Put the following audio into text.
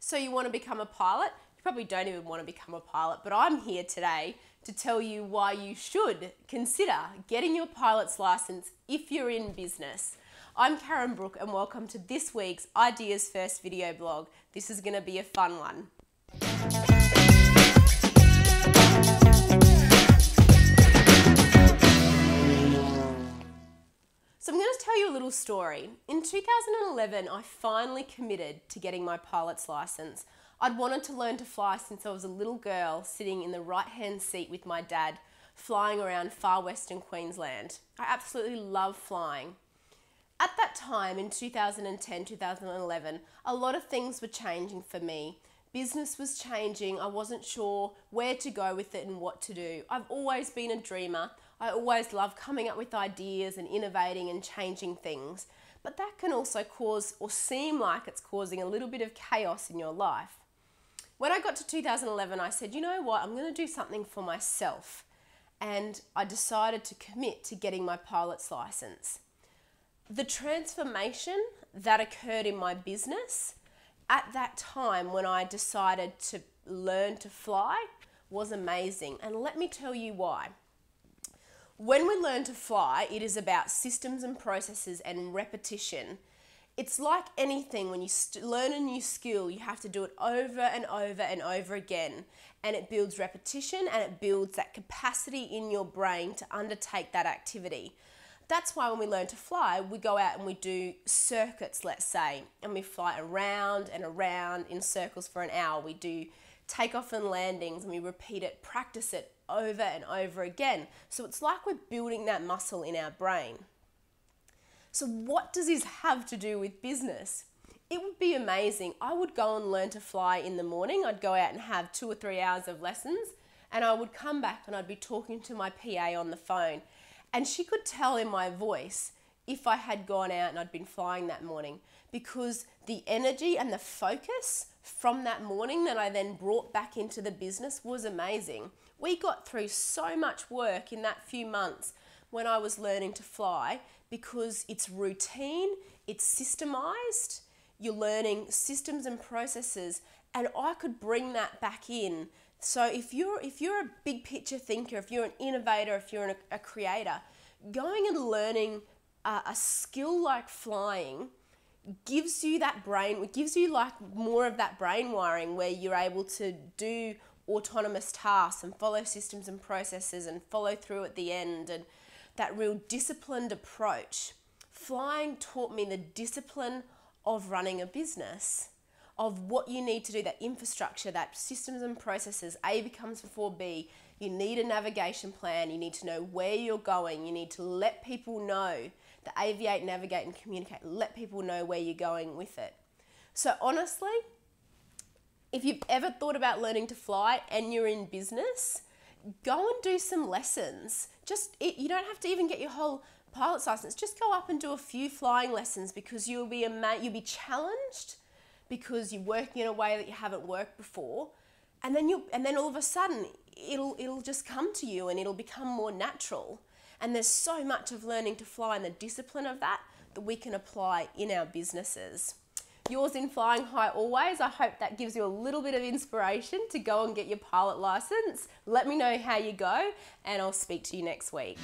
So you want to become a pilot? You probably don't even want to become a pilot, but I'm here today to tell you why you should consider getting your pilot's license if you're in business. I'm Karen Brooke and welcome to this week's Ideas First video blog. This is going to be a fun one. So I'm going to tell you a little story. In 2011, I finally committed to getting my pilot's license. I'd wanted to learn to fly since I was a little girl sitting in the right-hand seat with my dad, flying around far western Queensland. I absolutely love flying. At that time, in 2010, 2011, a lot of things were changing for me. Business was changing. I wasn't sure where to go with it and what to do. I've always been a dreamer. I always love coming up with ideas and innovating and changing things. But that can also cause or seem like it's causing a little bit of chaos in your life. When I got to 2011, I said, you know what, I'm going to do something for myself. And I decided to commit to getting my pilot's license. The transformation that occurred in my business at that time when I decided to learn to fly was amazing. And let me tell you why. When we learn to fly, it is about systems and processes and repetition. It's like anything, when you learn a new skill, you have to do it over and over and over again. And it builds repetition and it builds that capacity in your brain to undertake that activity. That's why when we learn to fly, we go out and we do circuits, let's say, and we fly around and around in circles for an hour. We do takeoff and landings and we repeat it, practice it over and over again. So it's like we're building that muscle in our brain. So what does this have to do with business? It would be amazing. I would go and learn to fly in the morning. I'd go out and have 2 or 3 hours of lessons and I would come back and I'd be talking to my PA on the phone. And she could tell in my voice if I had gone out and I'd been flying that morning, because the energy and the focus from that morning that I then brought back into the business was amazing. We got through so much work in that few months when I was learning to fly because it's routine, it's systemized, you're learning systems and processes, and I could bring that back in. So if you're a big picture thinker, if you're an innovator, if you're a creator, going and learning a skill like flying gives you that brain, it gives you like more of that brain wiring where you're able to do autonomous tasks and follow systems and processes and follow through at the end, and that real disciplined approach. Flying taught me the discipline of running a business, of what you need to do, that infrastructure, that systems and processes. A becomes before B. You need a navigation plan. You need to know where you're going. You need to let people know, the aviate, navigate and communicate. Let people know where you're going with it. So honestly, if you've ever thought about learning to fly and you're in business, go and do some lessons. You don't have to even get your whole pilot's license. Just go up and do a few flying lessons, because you'll be challenged, because you're working in a way that you haven't worked before, and then all of a sudden it'll just come to you and it'll become more natural. And there's so much of learning to fly and the discipline of that we can apply in our businesses. Yours in flying high always. I hope that gives you a little bit of inspiration to go and get your pilot license. Let me know how you go and I'll speak to you next week.